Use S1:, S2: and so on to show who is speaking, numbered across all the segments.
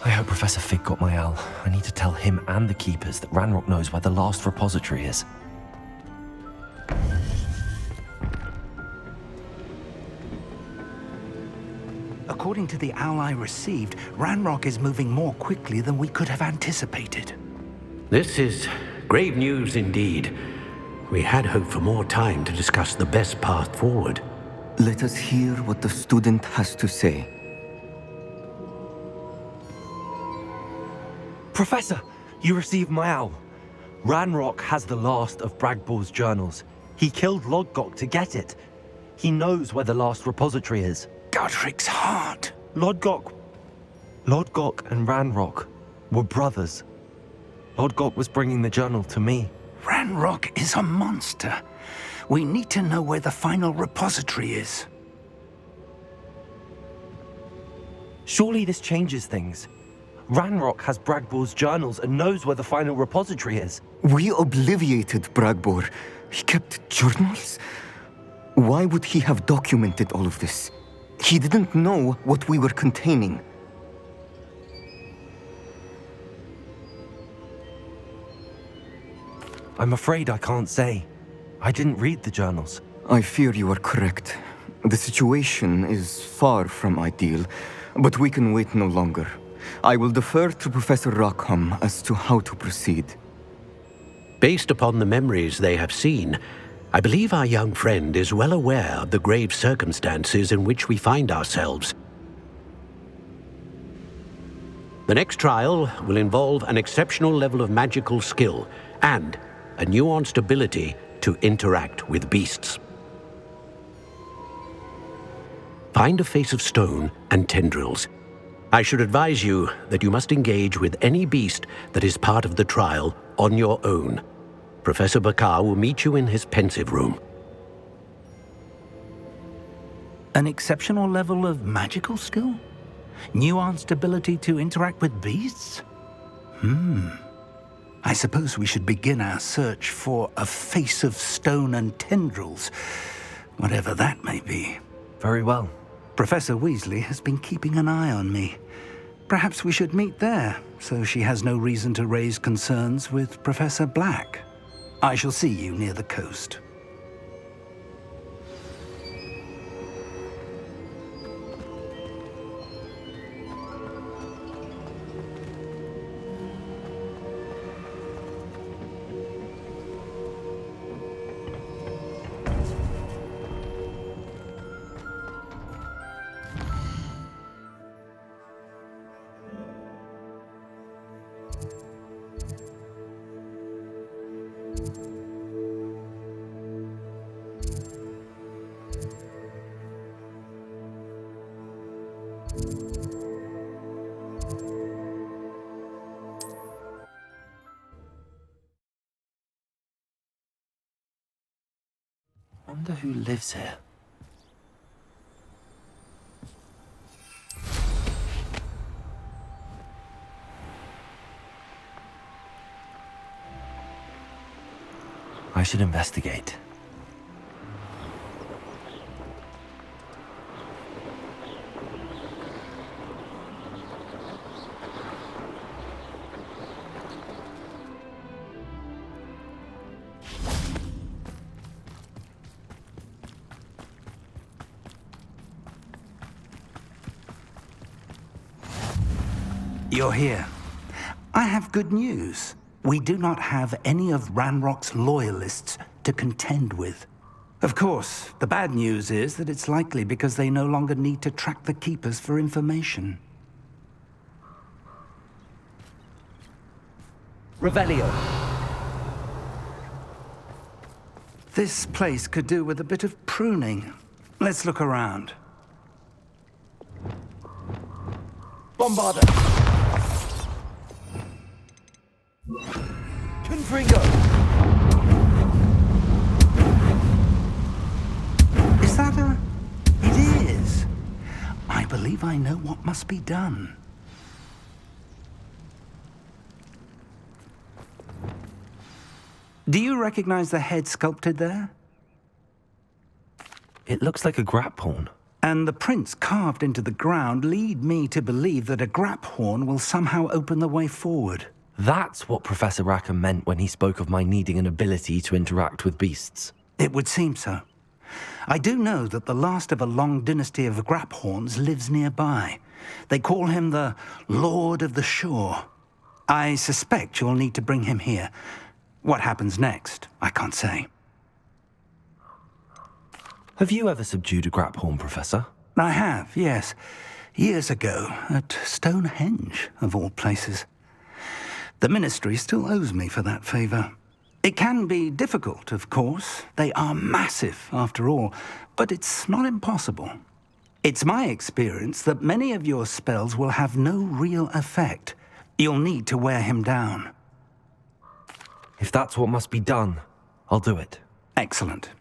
S1: I hope Professor Fig got my owl. I need to tell him and the Keepers that Ranrok knows where the last repository is.
S2: According to the owl I received, Ranrok is moving more quickly than we could have anticipated.
S3: This is grave news indeed. We had hoped for more time to discuss the best path forward.
S4: Let us hear what the student has to say.
S1: Professor, you received my owl. Ranrok has the last of Bragball's journals. He killed Lodgok to get it. He knows where the last repository is.
S2: Godric's heart.
S1: Lodgok and Ranrok were brothers. Lodgok was bringing the journal to me.
S2: Ranrok is a monster. We need to know where the final repository is.
S1: Surely this changes things. Ranrok has Bragball's journals and knows where the final repository is.
S4: We obliviated Bragbor. He kept journals? Why would he have documented all of this? He didn't know what we were containing.
S1: I'm afraid I can't say. I didn't read the journals.
S4: I fear you are correct. The situation is far from ideal, but we can wait no longer. I will defer to Professor Rockham as to how to proceed.
S3: Based upon the memories they have seen, I believe our young friend is well aware of the grave circumstances in which we find ourselves. The next trial will involve an exceptional level of magical skill and a nuanced ability to interact with beasts. Find a face of stone and tendrils. I should advise you that you must engage with any beast that is part of the trial on your own. Professor Bakar will meet you in his pensive room.
S2: An exceptional level of magical skill? Nuanced ability to interact with beasts? I suppose we should begin our search for a face of stone and tendrils, whatever that may be.
S1: Very well.
S2: Professor Weasley has been keeping an eye on me. Perhaps we should meet there, so she has no reason to raise concerns with Professor Black. I shall see you near the coast.
S1: Wonder who lives here. I should investigate.
S2: You're here. I have good news. We do not have any of Ranrock's loyalists to contend with. Of course, the bad news is that it's likely because they no longer need to track the Keepers for information.
S1: Revelio.
S2: This place could do with a bit of pruning. Let's look around.
S1: Bombarda. Confringo.
S2: Is that a... It is. I believe I know what must be done. Do you recognize the head sculpted there?
S1: It looks like a grapphorn.
S2: And the prints carved into the ground lead me to believe that a graphorn will somehow open the way forward.
S1: That's what Professor Rackham meant when he spoke of my needing an ability to interact with beasts.
S2: It would seem so. I do know that the last of a long dynasty of graphorns lives nearby. They call him the Lord of the Shore. I suspect you'll need to bring him here. What happens next, I can't say.
S1: Have you ever subdued a graphorn, Professor?
S2: I have, yes. Years ago, at Stonehenge, of all places. The Ministry still owes me for that favor. It can be difficult, of course. They are massive, after all, but it's not impossible. It's my experience that many of your spells will have no real effect. You'll need to wear him down.
S1: If that's what must be done, I'll do it.
S2: Excellent.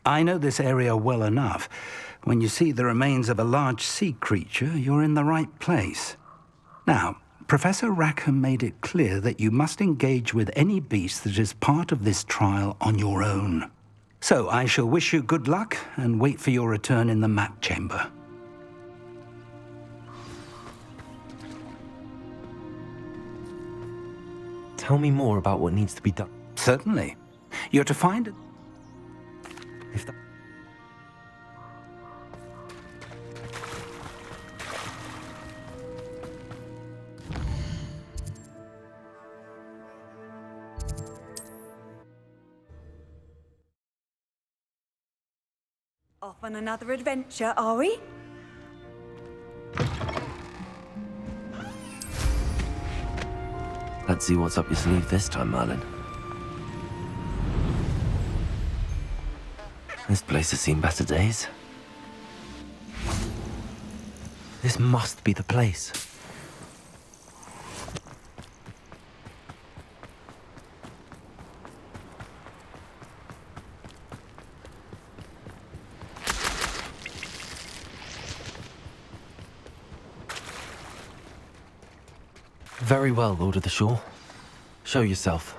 S2: I know this area well enough. When you see the remains of a large sea creature, you're in the right place. Now, Professor Rackham made it clear that you must engage with any beast that is part of this trial on your own. So I shall wish you good luck and wait for your return in the map chamber.
S1: Tell me more about what needs to be done.
S2: Certainly. You're to find it.
S1: If that...
S5: Off on another adventure, are we?
S1: Let's see what's up your sleeve this time, Merlin. This place has seen better days. This must be the place. Very well, Lord of the Shore. Show yourself.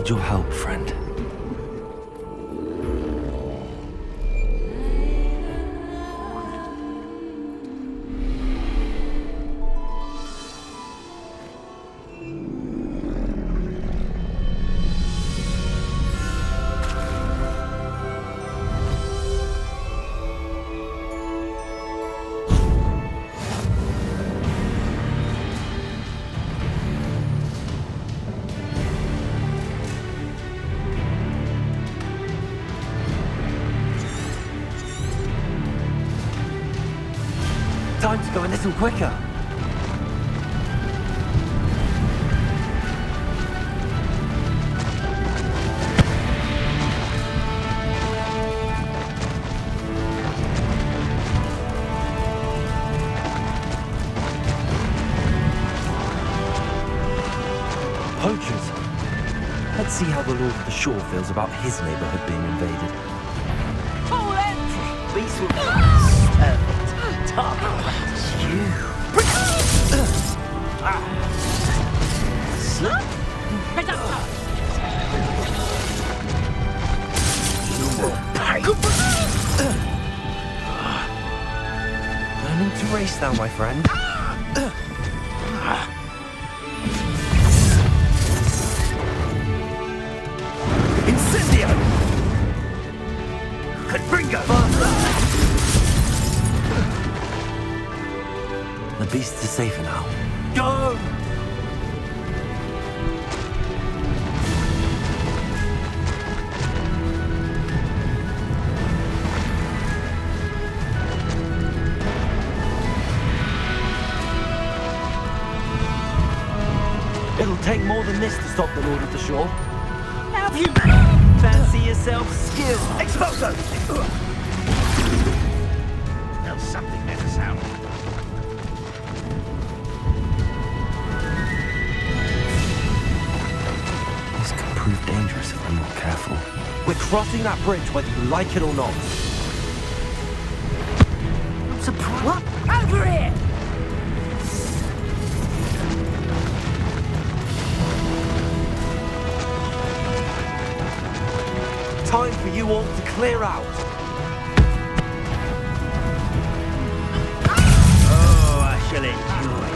S1: need your help, friend. Time to go a little quicker. Poachers. Let's see how the Lord of the Shore feels about his neighborhood being invaded.
S6: Full entry!
S1: Beast will No need to race now, my friend. Incendio! Confringo! The beasts are safer now. Go! It'll take more than this to stop the Lord of the Shore.
S6: Have you
S1: Fancy yourself skilled. Exposo!
S6: There's something there to sound.
S1: This could prove dangerous if I'm not careful. We're crossing that bridge whether you like it or not.
S6: I'm surprised. What? Over here!
S1: Time for you all to clear out.
S6: Oh, I shall enjoy.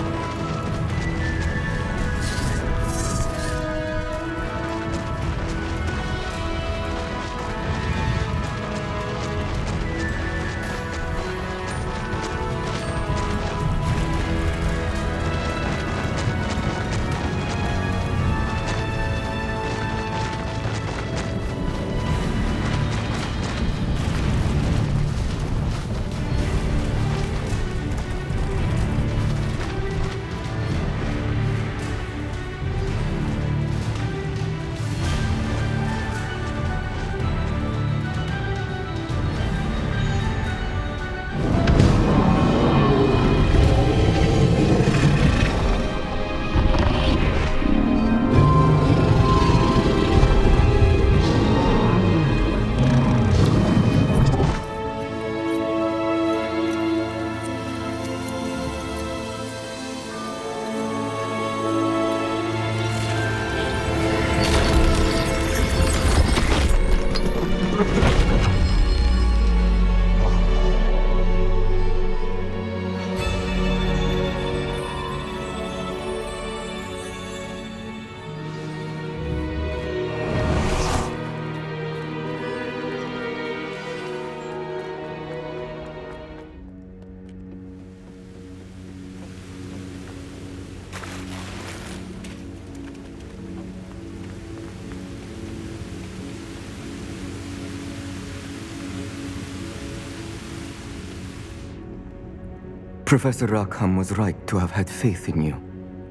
S4: Professor Rackham was right to have had faith in you.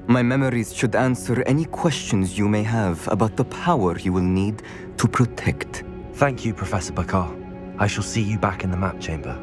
S4: My memories should answer any questions you may have about the power you will need to protect.
S1: Thank you, Professor Bakar. I shall see you back in the map chamber.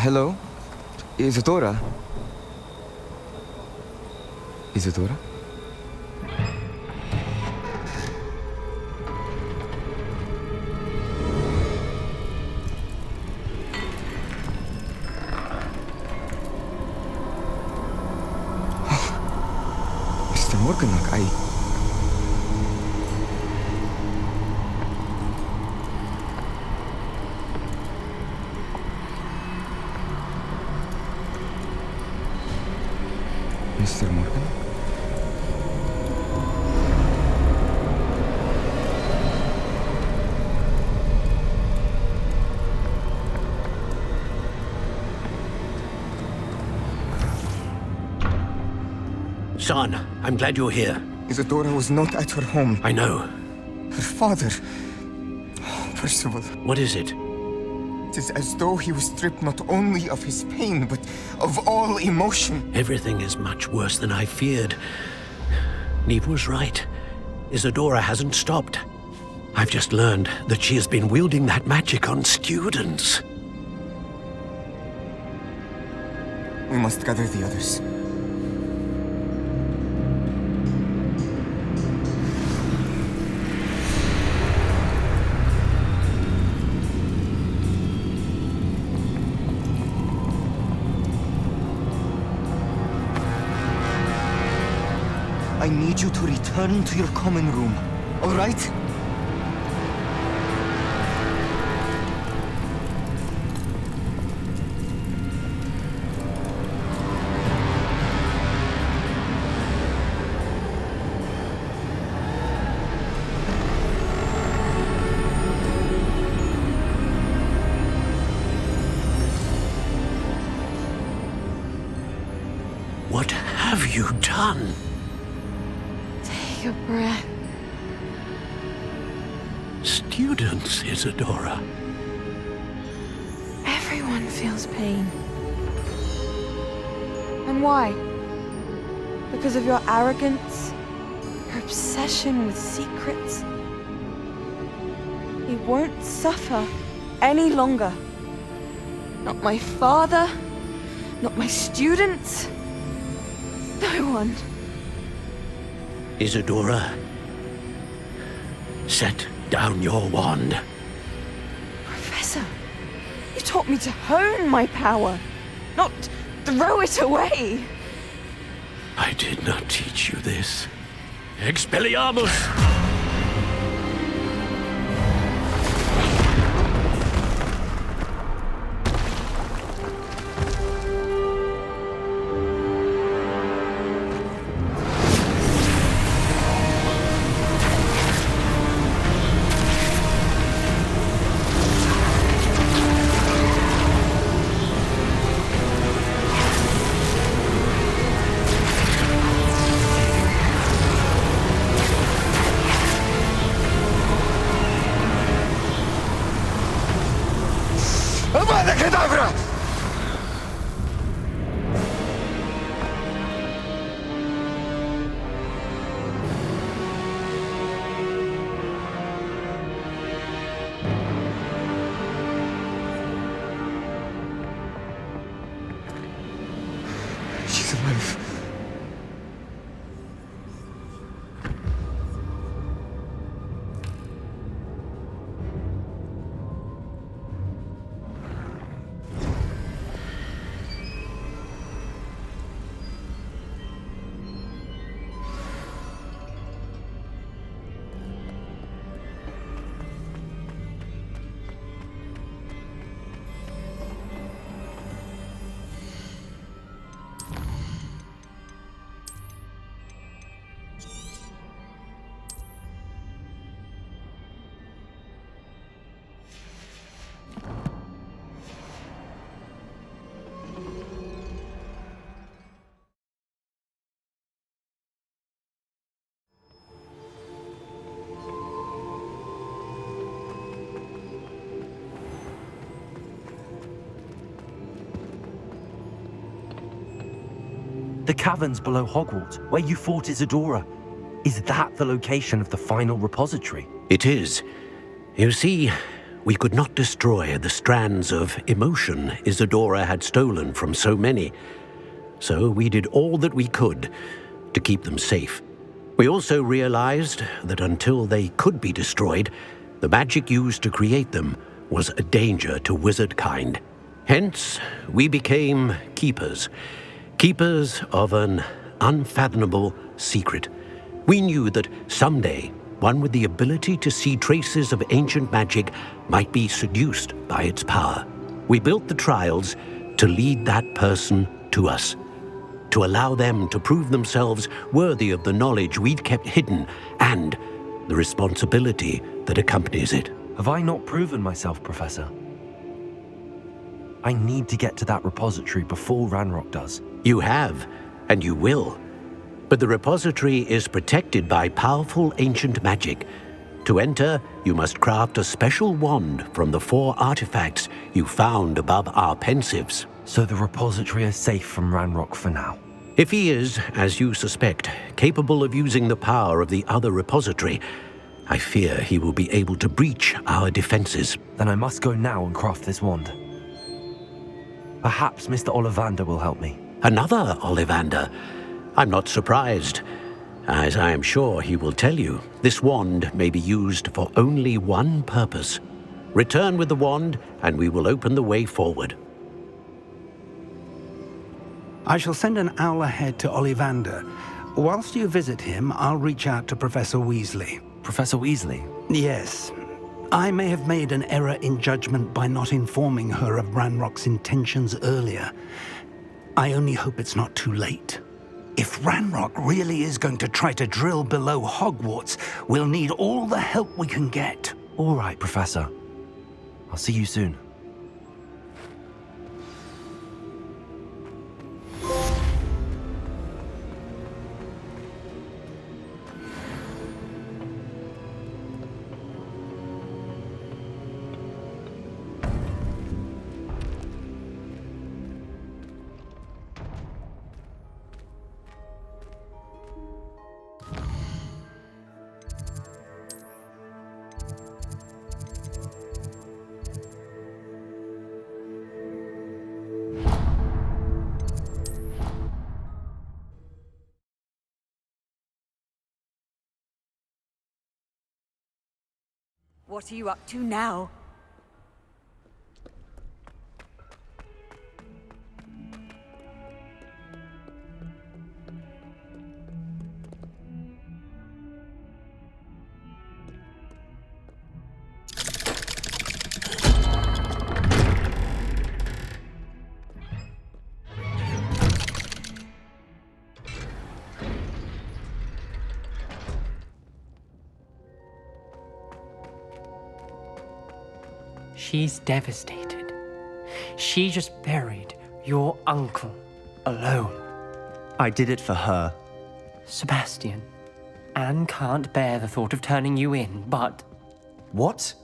S4: Hello? Isadora? Isadora? Mr. Morganlock, Mr. Morgan?
S3: Son, I'm glad you're here.
S4: Isadora was not at her home.
S3: I know.
S4: Her father... Oh, Percival.
S3: What is it?
S4: It is as though he was stripped not only of his pain, but of all emotion.
S3: Everything is much worse than I feared. Neve was right. Isadora hasn't stopped. I've just learned that she has been wielding that magic on students.
S4: We must gather the others. I need you to return to your common room, all right?
S3: What have you done?
S7: Take a breath.
S3: Students, Isadora.
S7: Everyone feels pain. And why? Because of your arrogance? Your obsession with secrets? He won't suffer any longer. Not my father, not my students, no one.
S3: Isadora, set down your wand.
S7: Professor, you taught me to hone my power, not throw it away.
S3: I did not teach you this. Expelliarmus!
S4: Avada Kedavra! She's alive.
S1: The caverns below Hogwarts, where you fought Isadora. Is that the location of the final repository?
S3: It is. You see, we could not destroy the strands of emotion Isadora had stolen from so many. So we did all that we could to keep them safe. We also realized that until they could be destroyed, the magic used to create them was a danger to wizard kind. Hence, we became keepers. Keepers of an unfathomable secret. We knew that someday, one with the ability to see traces of ancient magic might be seduced by its power. We built the trials to lead that person to us, to allow them to prove themselves worthy of the knowledge we'd kept hidden and the responsibility that accompanies it.
S1: Have I not proven myself, Professor? I need to get to that repository before Ranrok does.
S3: You have, and you will. But the repository is protected by powerful ancient magic. To enter, you must craft a special wand from the 4 artifacts you found above our pensives.
S1: So the repository is safe from Ranrok for now.
S3: If he is, as you suspect, capable of using the power of the other repository, I fear he will be able to breach our defenses.
S1: Then I must go now and craft this wand. Perhaps Mr. Ollivander will help me.
S3: Another Ollivander? I'm not surprised. As I am sure he will tell you, this wand may be used for only one purpose. Return with the wand, and we will open the way forward.
S2: I shall send an owl ahead to Ollivander. Whilst you visit him, I'll reach out to Professor Weasley.
S1: Professor Weasley?
S2: Yes. I may have made an error in judgment by not informing her of Ranrock's intentions earlier. I only hope it's not too late. If Ranrok really is going to try to drill below Hogwarts, we'll need all the help we can get.
S1: All right, Professor. I'll see you soon.
S5: What are you up to now?
S8: She's devastated. She just buried your uncle alone.
S9: I did it for her.
S8: Sebastian, Anne can't bear the thought of turning you in, but...
S9: What?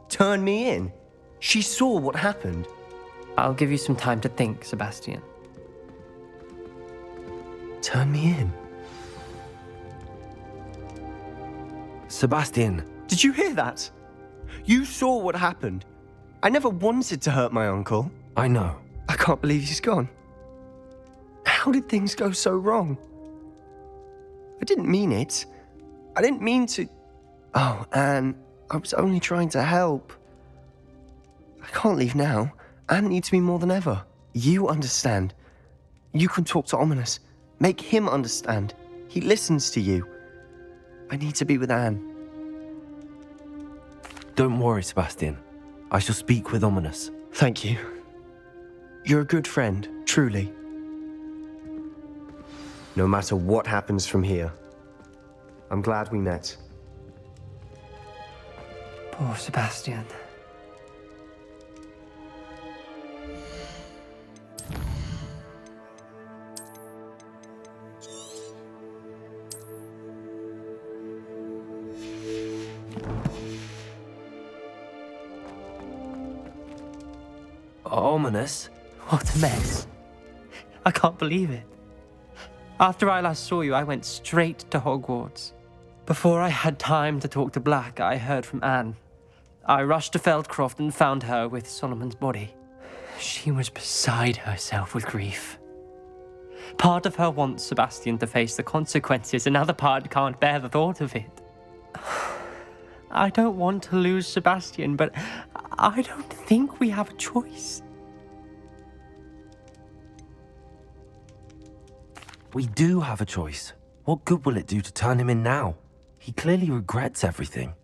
S9: Turn me in? She saw what happened.
S8: I'll give you some time to think, Sebastian.
S9: Turn me in?
S1: Sebastian.
S9: Did you hear that? You saw what happened. I never wanted to hurt my uncle.
S1: I know.
S9: I can't believe he's gone. How did things go so wrong? I didn't mean it. I didn't mean to... Oh, Anne, I was only trying to help. I can't leave now. Anne needs me more than ever. You understand. You can talk to Ominous. Make him understand. He listens to you. I need to be with Anne.
S1: Don't worry, Sebastian. I shall speak with Ominous.
S9: Thank you. You're a good friend, truly. No matter what happens from here, I'm glad we met.
S8: Poor Sebastian.
S1: Ominous?
S8: What a mess. I can't believe it. After I last saw you, I went straight to Hogwarts. Before I had time to talk to Black, I heard from Anne. I rushed to Feldcroft and found her with Solomon's body. She was beside herself with grief. Part of her wants Sebastian to face the consequences, another part can't bear the thought of it. I don't want to lose Sebastian, but I don't think we have a choice.
S1: We do have a choice. What good will it do to turn him in now? He clearly regrets everything.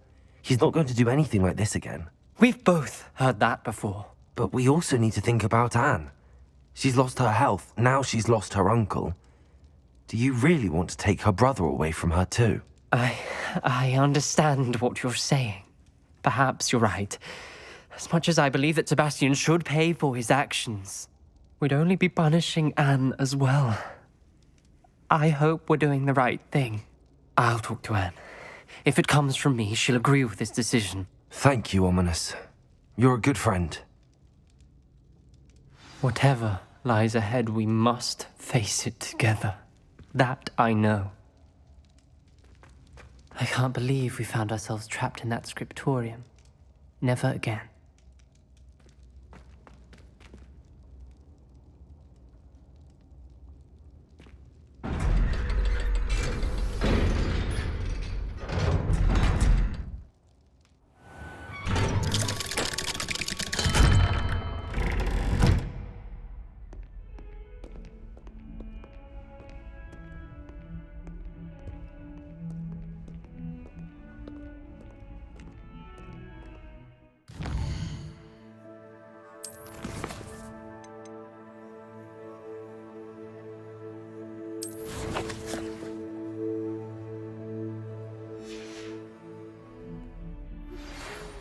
S1: He's not going to do anything like this again.
S8: We've both heard that before.
S1: But we also need to think about Anne. She's lost her health, now she's lost her uncle. Do you really want to take her brother away from her too?
S8: I understand what you're saying. Perhaps you're right. As much as I believe that Sebastian should pay for his actions, we'd only be punishing Anne as well. I hope we're doing the right thing. I'll talk to Anne. If it comes from me, she'll agree with this decision.
S1: Thank you, Ominous. You're a good friend.
S8: Whatever lies ahead, we must face it together. That I know. I can't believe we found ourselves trapped in that scriptorium. Never again.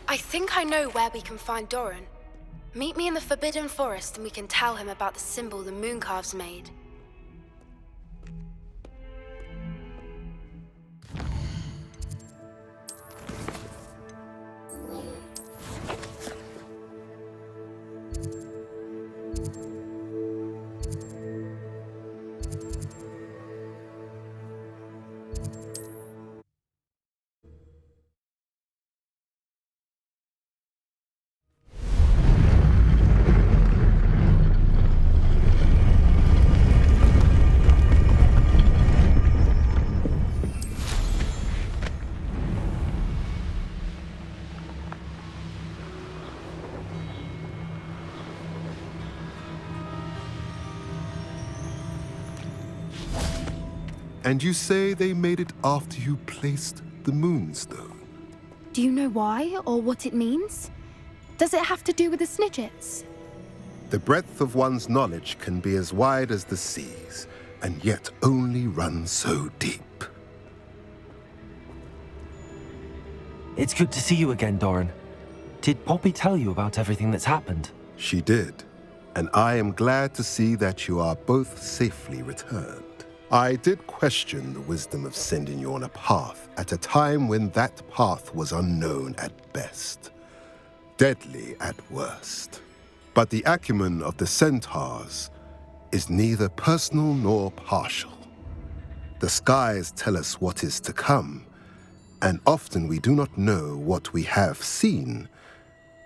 S10: I think I know where we can find Doran. Meet me in the Forbidden Forest and we can tell him about the symbol the Mooncalves made.
S11: And you say they made it after you placed the Moonstone?
S10: Do you know why or what it means? Does it have to do with the Snidgets?
S11: The breadth of one's knowledge can be as wide as the seas, and yet only run so deep.
S1: It's good to see you again, Doran. Did Poppy tell you about everything that's happened?
S11: She did, and I am glad to see that you are both safely returned. I did question the wisdom of sending you on a path at a time when that path was unknown at best, deadly at worst. But the acumen of the centaurs is neither personal nor partial. The skies tell us what is to come, and often we do not know what we have seen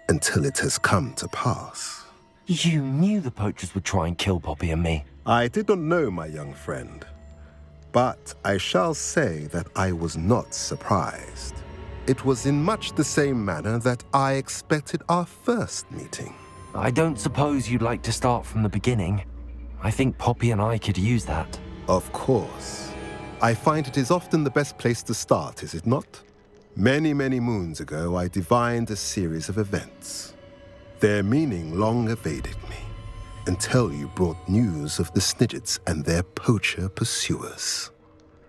S11: until it has come to pass.
S1: You knew the poachers would try and kill Poppy and me.
S11: I did not know, my young friend, but I shall say that I was not surprised. It was in much the same manner that I expected our first meeting.
S1: I don't suppose you'd like to start from the beginning. I think Poppy and I could use that.
S11: Of course. I find it is often the best place to start, is it not? Many, many moons ago, I divined a series of events. Their meaning long evaded me, until you brought news of the Snidgets and their poacher pursuers.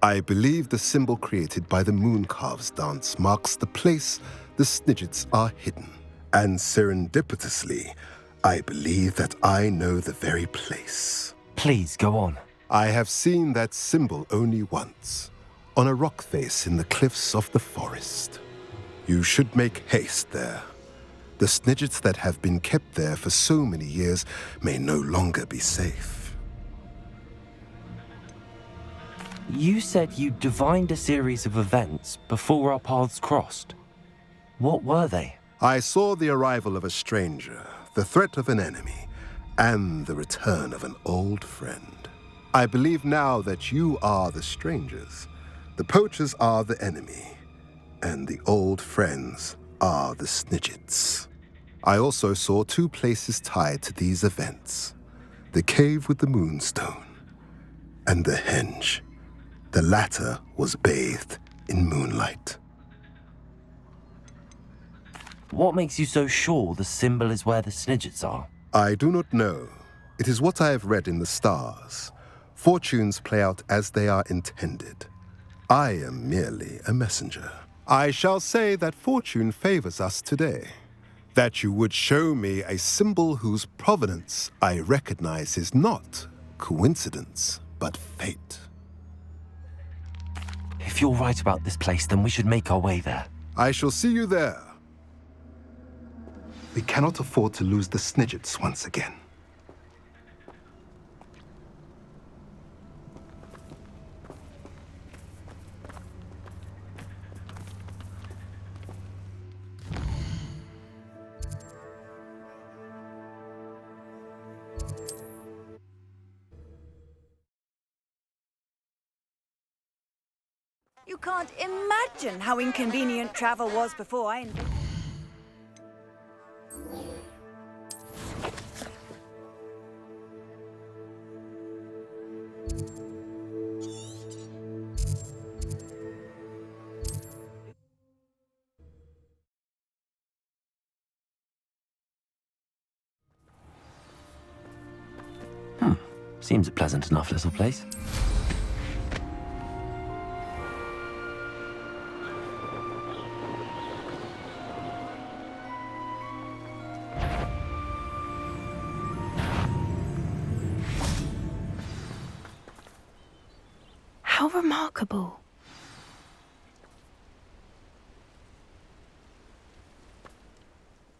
S11: I believe the symbol created by the Mooncalves dance marks the place the Snidgets are hidden. And serendipitously, I believe that I know the very place.
S1: Please, go on.
S11: I have seen that symbol only once, on a rock face in the cliffs of the forest. You should make haste there. The Snidgets that have been kept there for so many years may no longer be safe.
S1: You said you divined a series of events before our paths crossed. What were they?
S11: I saw the arrival of a stranger, the threat of an enemy, and the return of an old friend. I believe now that you are the strangers, the poachers are the enemy, and the old friends are the Snidgets. I also saw two places tied to these events: the cave with the moonstone and the henge. The latter was bathed in moonlight.
S1: What makes you so sure the symbol is where the Snidgets are?
S11: I do not know. It is what I have read in the stars. Fortunes play out as they are intended. I am merely a messenger. I shall say that fortune favors us today. That you would show me a symbol whose provenance I recognize is not coincidence, but fate.
S1: If you're right about this place, then we should make our way there.
S11: I shall see you there. We cannot afford to lose the Snidgets once again.
S5: You can't imagine how inconvenient travel was before I invented.
S1: Seems a pleasant enough little place.
S10: How remarkable.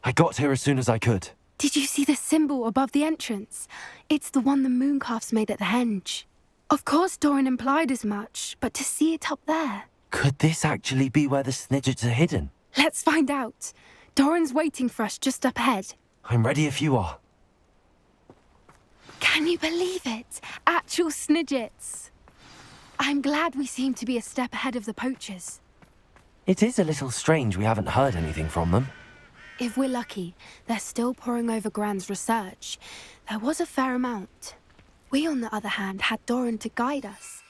S1: I got here as soon as I could.
S10: Did you see the symbol above the entrance? It's the one the mooncalves made at the henge. Of course Doran implied as much, but to see it up there...
S1: Could this actually be where the Snidgets are hidden?
S10: Let's find out. Doran's waiting for us just up ahead.
S1: I'm ready if you are.
S10: Can you believe it? Actual Snidgets. I'm glad we seem to be a step ahead of the poachers.
S1: It is a little strange we haven't heard anything from them.
S10: If we're lucky, they're still poring over Gran's research. There was a fair amount. We, on the other hand, had Doran to guide us.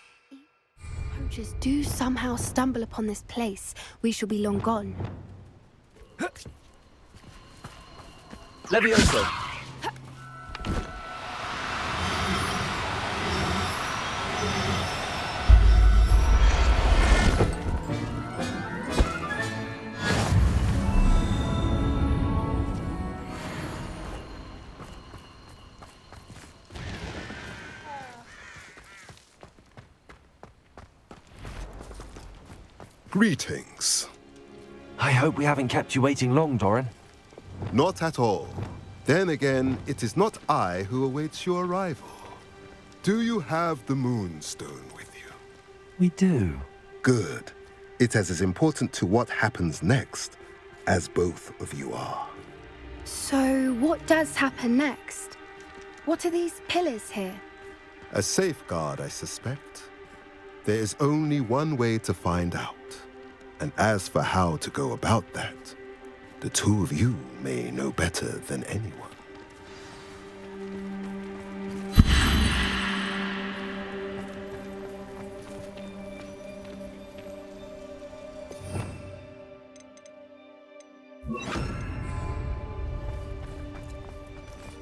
S10: If poachers do somehow stumble upon this place, we shall be long gone.
S1: Levioso!
S11: Greetings.
S1: I hope we haven't kept you waiting long, Doran.
S11: Not at all. Then again, it is not I who awaits your arrival. Do you have the moonstone with you?
S1: We do.
S11: Good. It is as important to what happens next as both of you are.
S10: So, what does happen next? What are these pillars here?
S11: A safeguard, I suspect. There is only one way to find out. And as for how to go about that, the two of you may know better than anyone.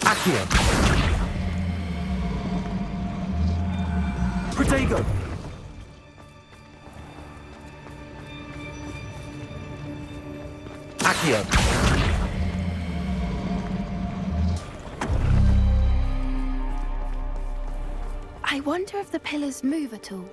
S1: Accio! Protego! Accio!
S10: I wonder if the pillars move at all.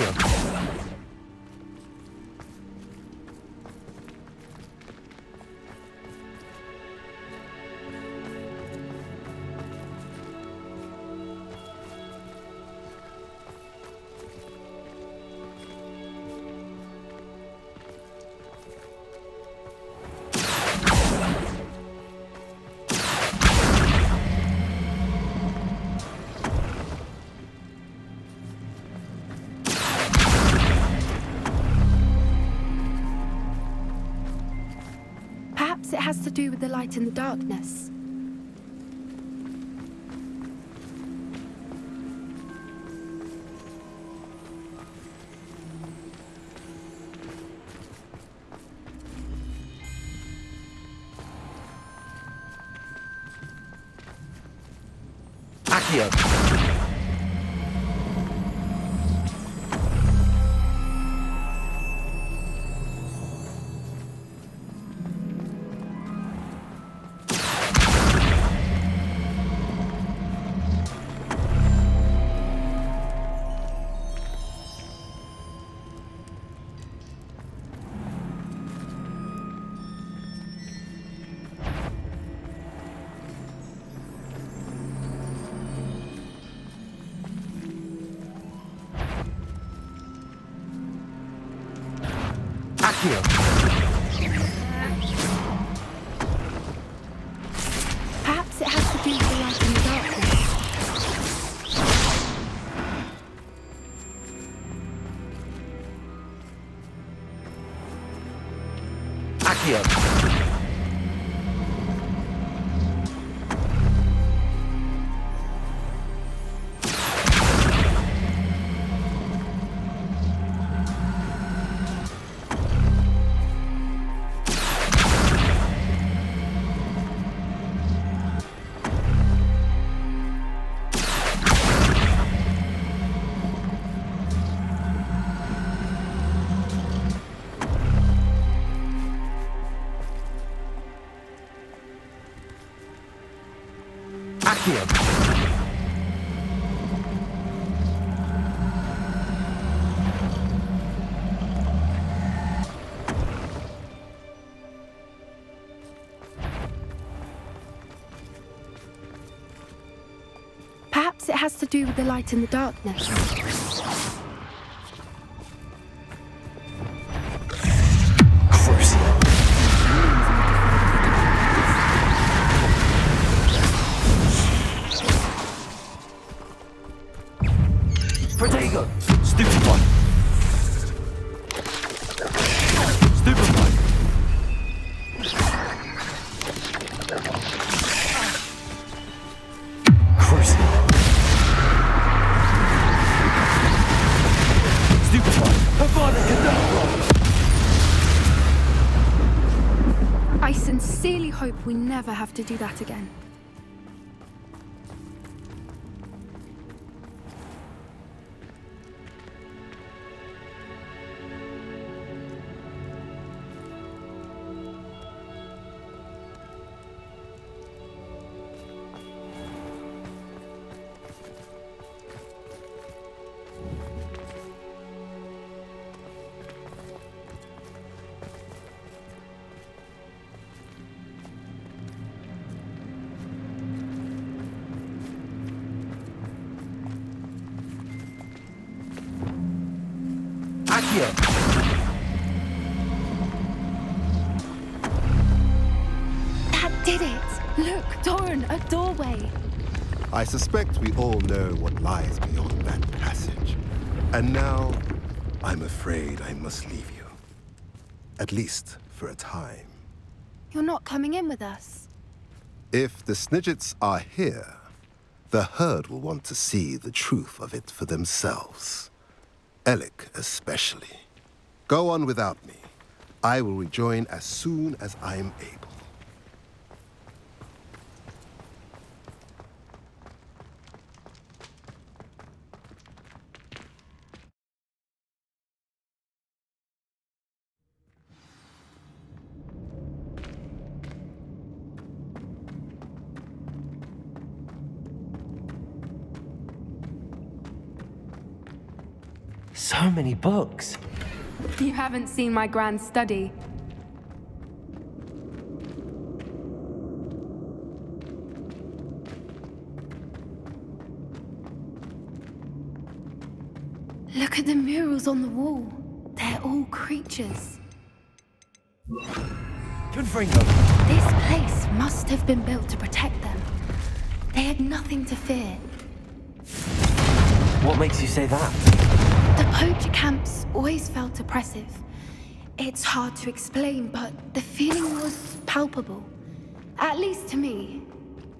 S1: Accio.
S10: Perhaps it has to do with the light in the darkness.
S1: Accio. Accio.
S10: Perhaps it has to do with the light in the darkness.
S1: Accio. Accio.
S10: Perhaps it has to do with the light in the darkness.
S1: Protego! Stupefy! Stupefy! Crucible! Stupefy! Avada Kedavra!
S10: I sincerely hope we never have to do that again.
S1: Accio.
S10: That did it! Look, Doran, a doorway.
S11: I suspect we all know what lies beyond that passage. And now, I'm afraid I must leave you. At least for a time.
S10: You're not coming in with us.
S11: If the Snidgets are here, the herd will want to see the truth of it for themselves. Alec especially. Go on without me. I will rejoin as soon as I am able.
S1: So many books.
S10: You haven't seen my grand study. Look at the murals on the wall. They're all creatures.
S1: Confringo!
S10: This place must have been built to protect them. They had nothing to fear.
S1: What makes you say that?
S10: The poacher camps always felt oppressive. It's hard to explain, but the feeling was palpable. At least to me.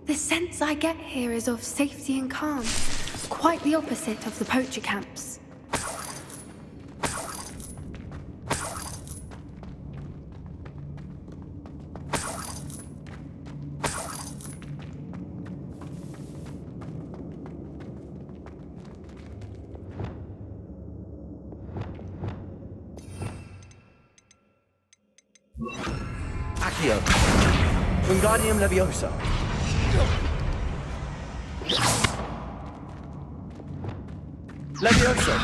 S10: The sense I get here is of safety and calm. Quite the opposite of the poacher camps.
S1: Accio. Wingardium Leviosa. Leviosa.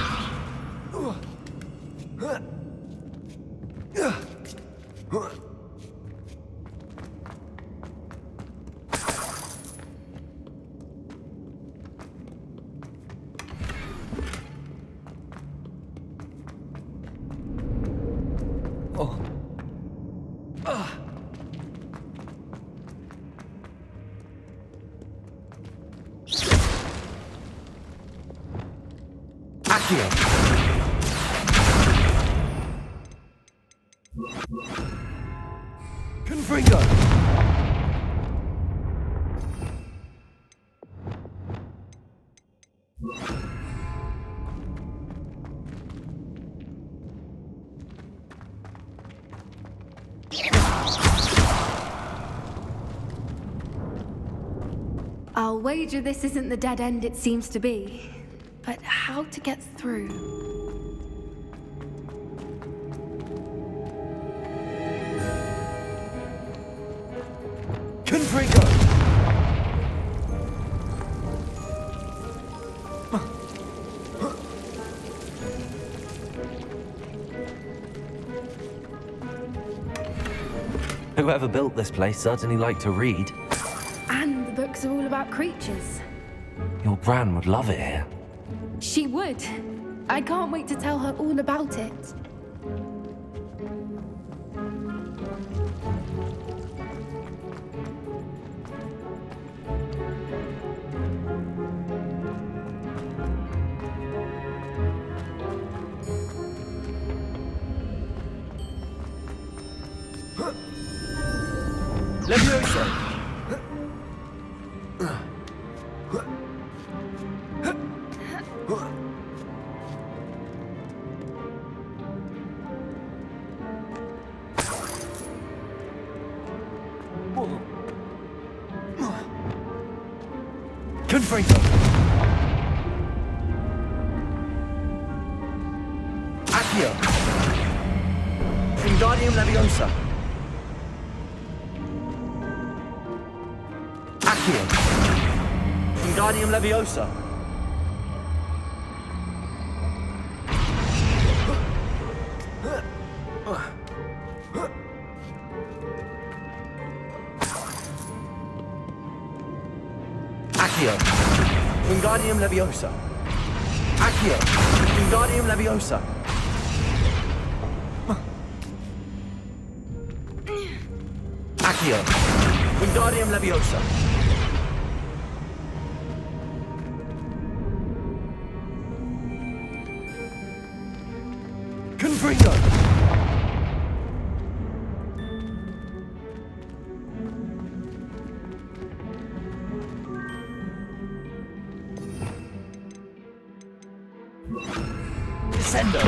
S1: Accio. Confringo.
S10: I'll wager this isn't the dead end it seems to be. But how to get through?
S1: Confringo. Whoever built this place certainly liked to read.
S10: And the books are all about creatures.
S1: Your Gran would love it here.
S10: She would. I can't wait to tell her all about it.
S1: Leviosa. Confringo. Accio. Wingardium Leviosa. Accio. Wingardium Leviosa. Accio. Wingardium Leviosa. Accio. Wingardium Leviosa. Accio. Wingardium Leviosa. Confringo. Descendo.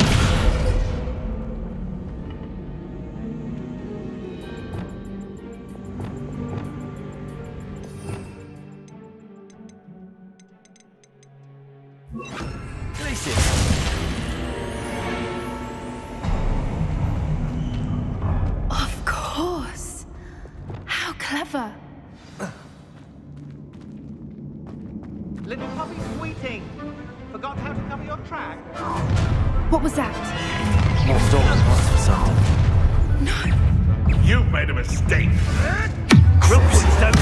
S10: Of course. How clever.
S6: Little puppy squeaking. Forgot how to cover your track?
S10: What was that?
S6: No! You've made a mistake! Rookwood's done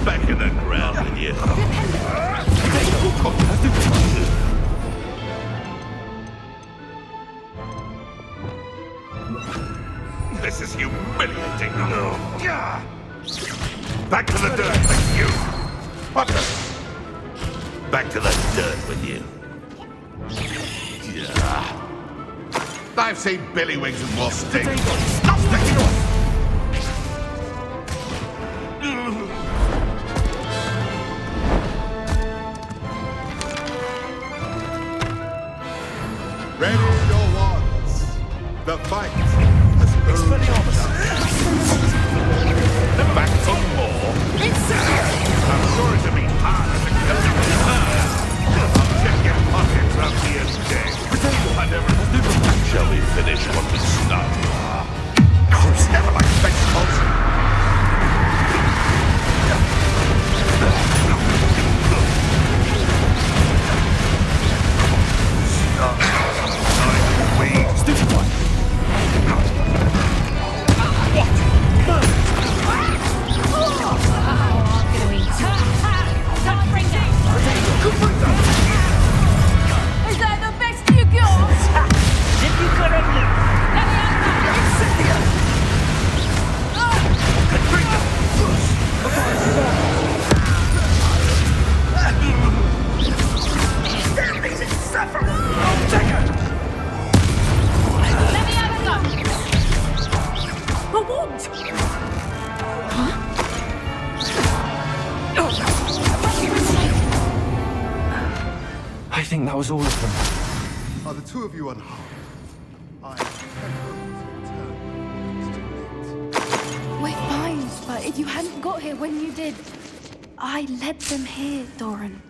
S6: back in the ground with you. This is humiliating. Back to the dirt with you. What the? Back to the dirt with you. I've seen billywings with more sting. Stop sticking off!
S11: Ready your wands. The fight has
S6: Back for more. I'm sure it'll be harder to kill them than her. I'll check your pockets up the day. Shall we finish what we started? It's never like vegetables. Stupid one.
S5: Is that the best you got?
S6: If you could have
S5: Let me have a go. For what?
S1: I think that was all of them.
S11: Are the two of you unharmed? I
S10: We're fine, but if you hadn't got here when you did, I led them here, Doran.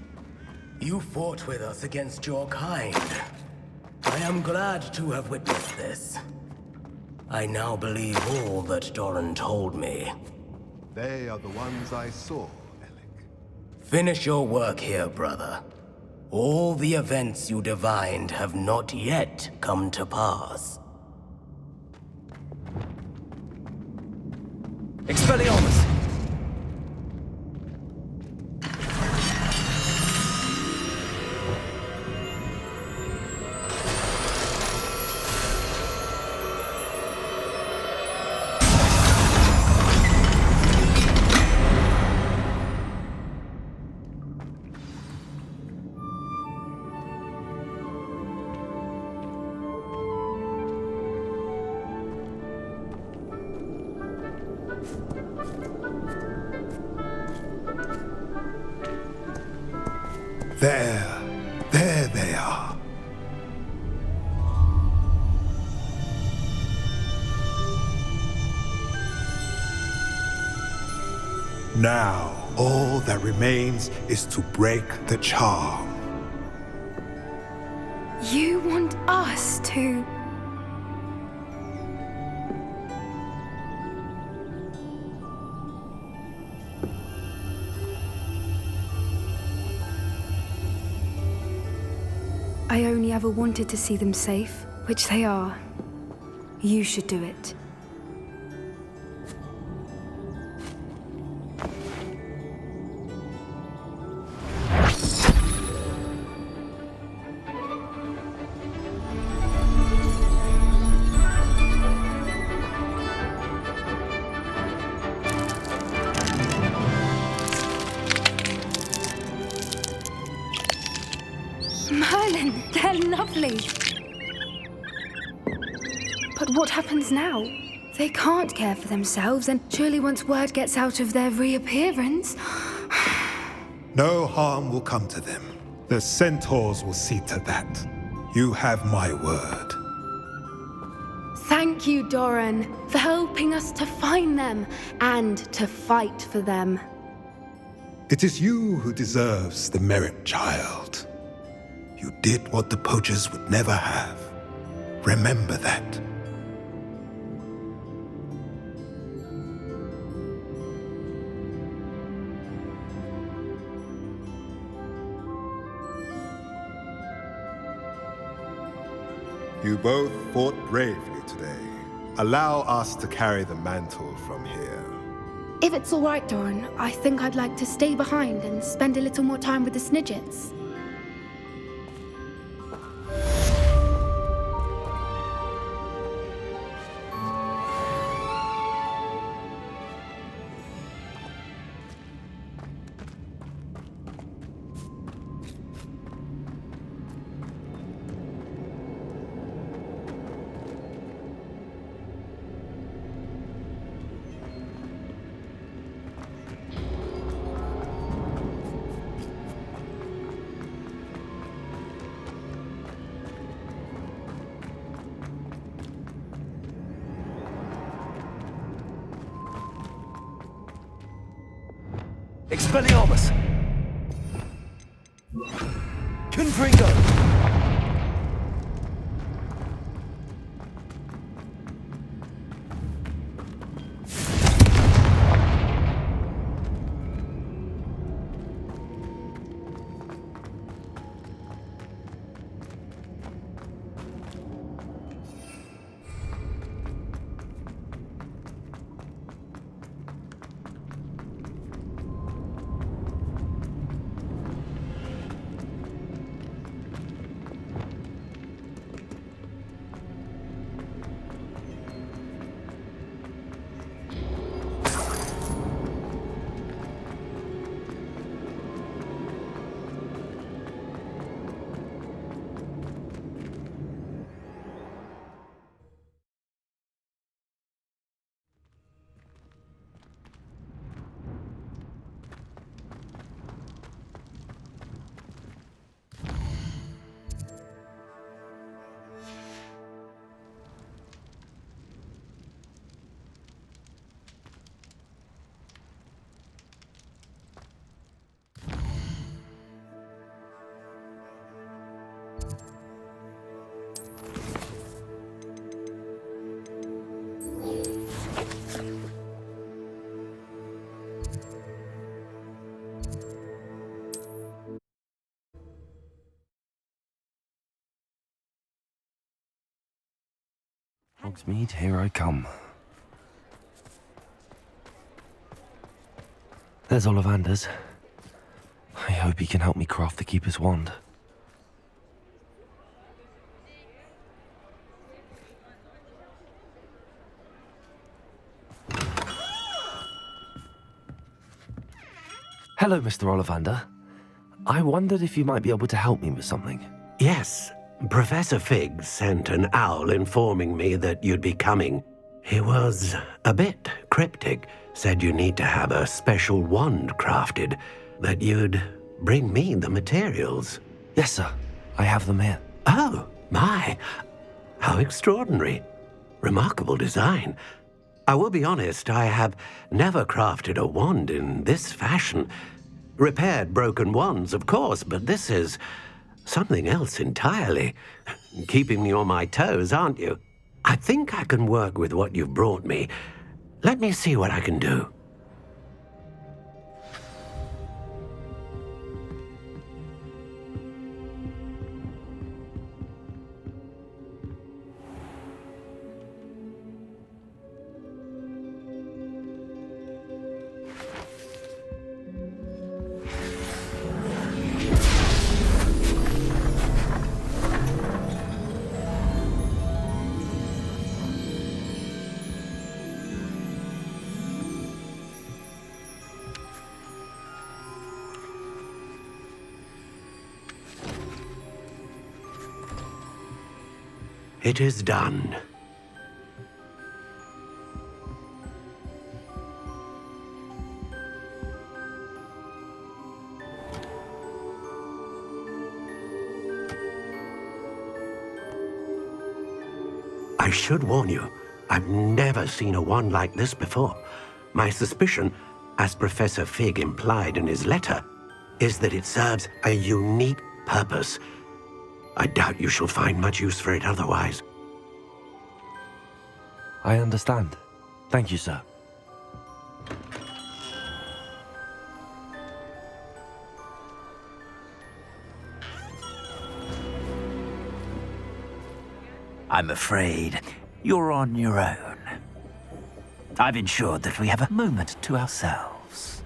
S12: You fought with us against your kind. I am glad to have witnessed this. I now believe all that Doran told me.
S11: They are the ones I saw, Alec.
S12: Finish your work here, brother. All the events you divined have not yet come to pass.
S6: Expelliarmus!
S11: There they are. Now, all that remains is to break the charm.
S10: You want us to... I only ever wanted to see them safe, which they are. You should do it. Merlin, they're lovely. But what happens now? They can't care for themselves, and surely once word gets out of their reappearance...
S11: No harm will come to them. The centaurs will see to that. You have my word.
S10: Thank you, Doran, for helping us to find them and to fight for them.
S11: It is you who deserves the merit, child. You did what the poachers would never have. Remember that. You both fought bravely today. Allow us to carry the mantle from here.
S10: If it's all right, Doran, I think I'd like to stay behind and spend a little more time with the Snidgets.
S1: Expelliarmus! Confringo!
S9: Hogsmeade, here I come. There's Ollivanders. I hope he can help me craft the Keeper's Wand. Hello, Mr. Ollivander. I wondered if you might be able to help me with something.
S3: Yes, Professor Fig sent an owl informing me that you'd be coming. He was a bit cryptic, said you need to have a special wand crafted, that you'd bring me the materials.
S9: Yes, sir. I have them here.
S3: Oh, my. How extraordinary. Remarkable design. I will be honest, I have never crafted a wand in this fashion. Repaired broken wands, of course, but this is something else entirely. Keeping me on my toes, aren't you? I think I can work with what you've brought me. Let me see what I can do. It is done. I should warn you, I've never seen a wand like this before. My suspicion, as Professor Fig implied in his letter, is that it serves a unique purpose. I doubt you shall find much use for it otherwise.
S9: I understand. Thank you, sir.
S13: I'm afraid you're on your own. I've ensured that we have a moment to ourselves.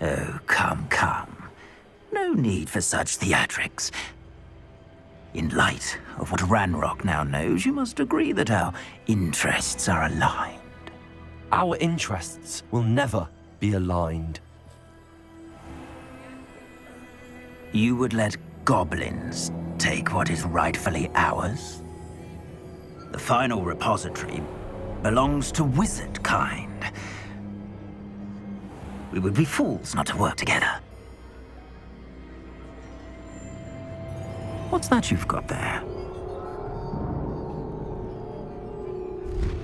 S13: Oh, come, come. No need for such theatrics. In light of what Ranrok now knows, you must agree that our interests are aligned.
S1: Our interests will never be aligned.
S13: You would let goblins take what is rightfully ours? The final repository belongs to wizard kind. We would be fools not to work together. What's that you've got there?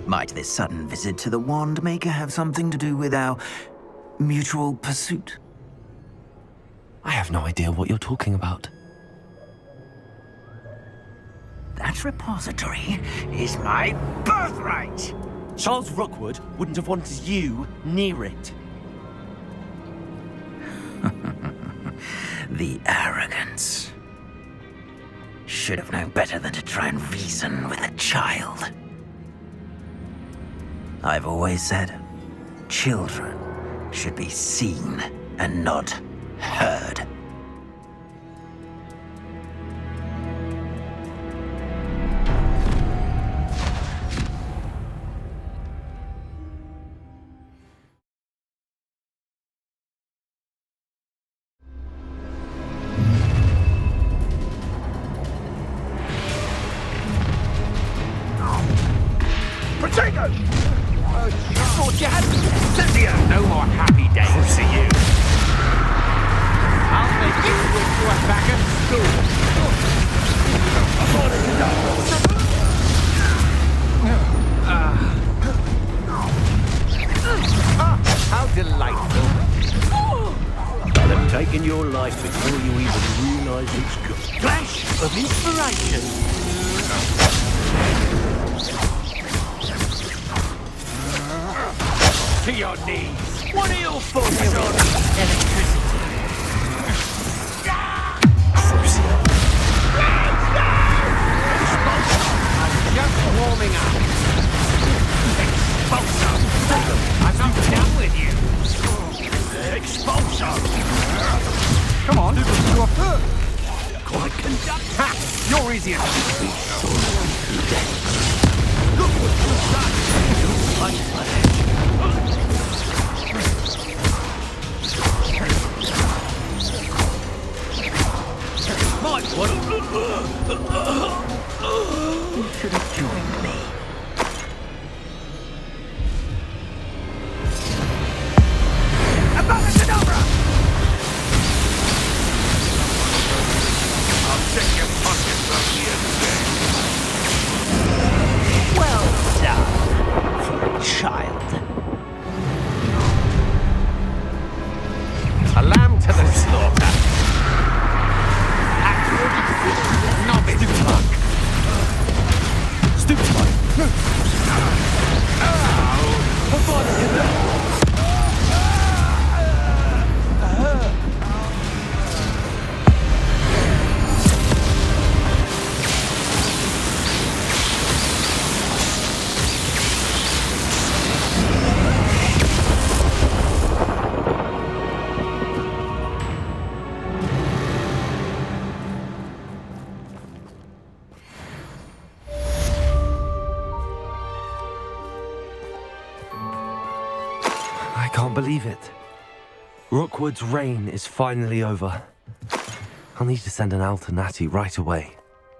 S13: Might this sudden visit to the Wand Maker have something to do with our mutual pursuit?
S1: I have no idea what you're talking about.
S13: That repository is my birthright!
S1: Charles Rookwood wouldn't have wanted you near it.
S13: The arrogance. Should have known better than to try and reason with a child. I've always said, children should be seen and not heard.
S6: Potato! Thought you had Cynthia! No more happy days for you. I'll make you wish you were back at school. How delightful.
S3: I'll have taken your life before you even realize it's gone.
S13: Flash of inspiration!
S6: To your knees.
S13: What are your thoughts on electricity?
S6: Just warming up. Expulso. I'm not done with you. Expulso. Come on, you are first.
S13: Quite conduct.
S6: Ha! You're easier.
S13: Look what you've done. My, what you should have joined me. Abracadabra!
S6: I'll check your pockets up here today.
S13: Well done, for a child.
S6: A lamb to the slaughter. Novice luck.
S1: Stupid one. I can't believe it. Rookwood's reign is finally over. I'll need to send an owl to Natty right away.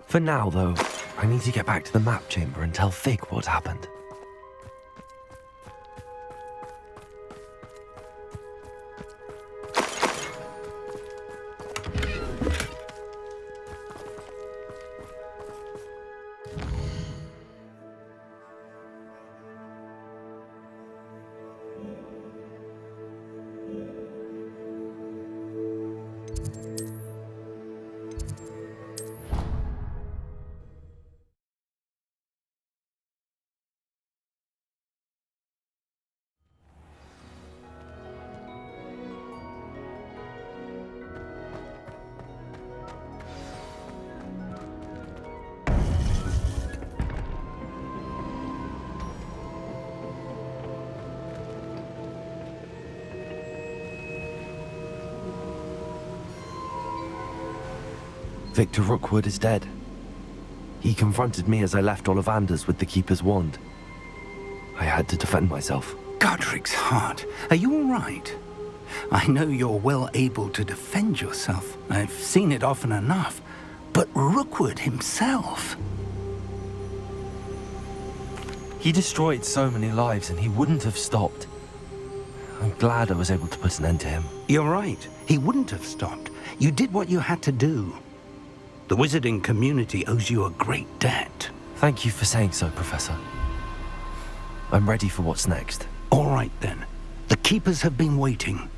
S1: For now, though, I need to get back to the map chamber and tell Fig what happened. Victor Rookwood is dead. He confronted me as I left Ollivanders with the Keeper's wand. I had to defend myself.
S2: Godric's heart. Are you all right? I know you're well able to defend yourself. I've seen it often enough. But Rookwood himself...
S1: He destroyed so many lives and he wouldn't have stopped. I'm glad I was able to put an end to him.
S2: You're right. He wouldn't have stopped. You did what you had to do. The wizarding community owes you a great debt.
S1: Thank you for saying so, Professor. I'm ready for what's next.
S2: All right, then. The Keepers have been waiting.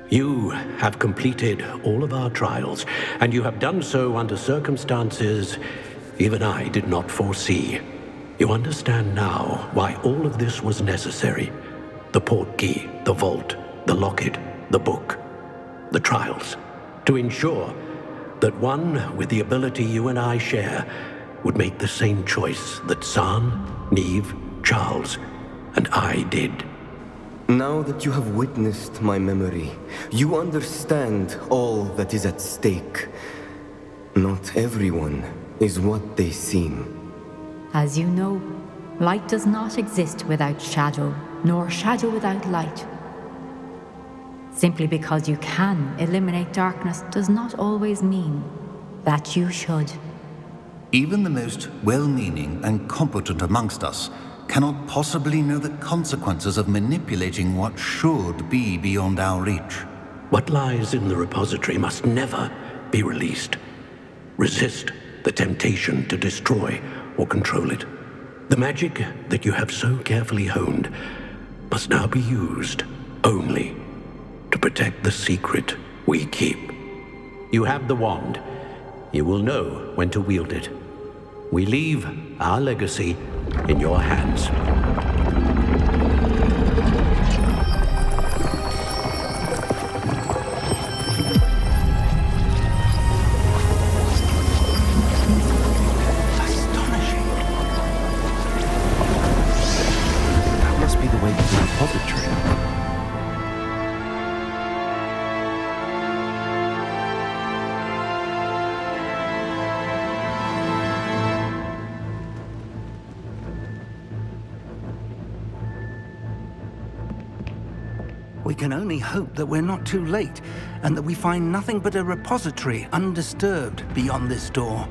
S3: You have completed all of our trials, and you have done so under circumstances even I did not foresee. You understand now why all of this was necessary. The portkey, the vault, the locket, the book, the trials. To ensure that one with the ability you and I share would make the same choice that San, Neve, Charles, and I did.
S4: Now that you have witnessed my memory, you understand all that is at stake. Not everyone is what they seem.
S14: As you know, light does not exist without shadow, nor shadow without light. Simply because you can eliminate darkness does not always mean that you should.
S15: Even the most well-meaning and competent amongst us cannot possibly know the consequences of manipulating what should be beyond our reach.
S3: What lies in the repository must never be released. Resist the temptation to destroy or control it. The magic that you have so carefully honed must now be used only to protect the secret we keep. You have the wand. You will know when to wield it. We leave our legacy in your hands.
S2: Astonishing.
S1: That must be the way to the repository.
S2: We can only hope that we're not too late, and that we find nothing but a repository undisturbed beyond this door.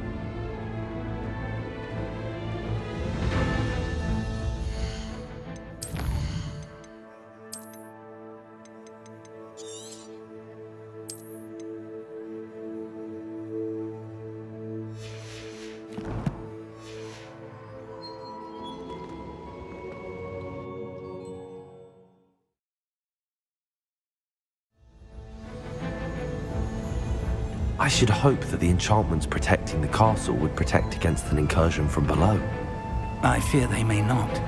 S1: I should hope that the enchantments protecting the castle would protect against an incursion from below.
S2: I fear they may not.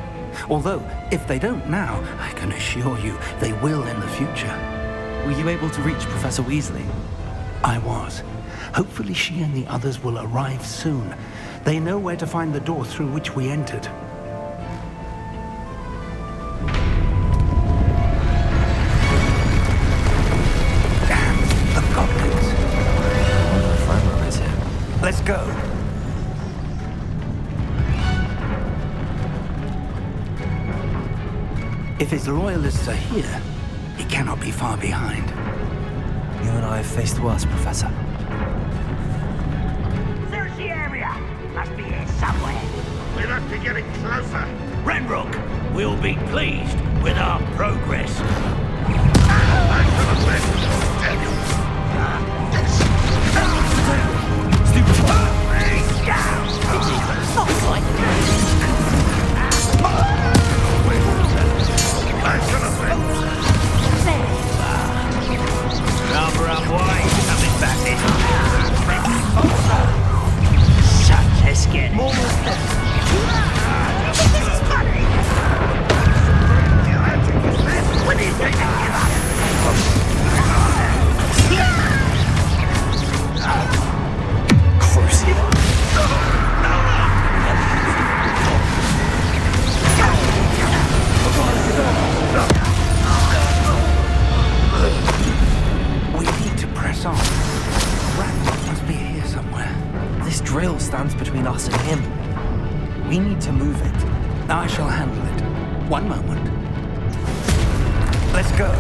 S2: Although, if they don't now, I can assure you they will in the future.
S1: Were you able to reach Professor Weasley?
S2: I was. Hopefully she and the others will arrive soon. They know where to find the door through which we entered. Damn, the goblins.
S1: I wonder if Ranrok is here.
S2: Let's go. If his loyalists are here, he cannot be far behind.
S1: You and I have faced worse, Professor.
S13: There's the area. Must be here somewhere.
S6: We must be getting closer.
S13: Ranrok will be pleased with our progress. Number up wide, coming back this such a scare. More this is funny.
S1: us and him. We need to move it.
S2: I shall handle it. One moment. Let's go.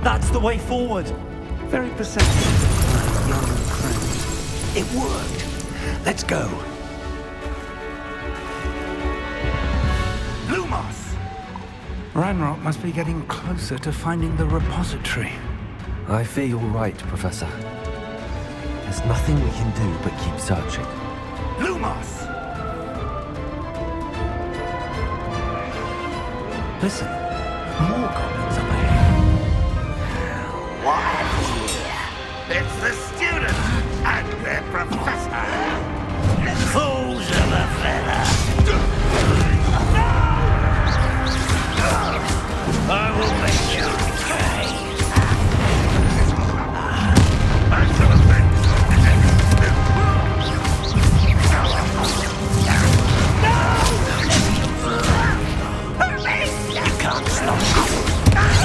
S1: That's the way forward.
S2: Very perceptive, my young friend. It worked. Let's go. Lumos! Ranrok must be getting closer to finding the repository.
S1: I fear you're right, Professor. There's nothing we can do but keep searching.
S2: Lumos! Listen, more goblins up ahead.
S6: It's the students and their professor. Fools of a fella. I will make you pay. You can't stop us.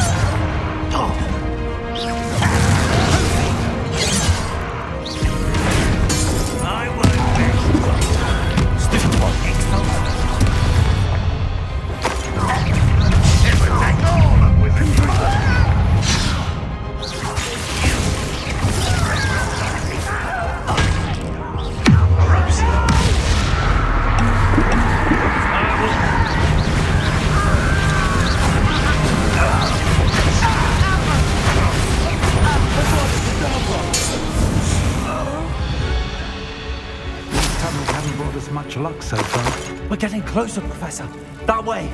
S2: Much luck so far.
S1: We're getting closer, Professor. That way.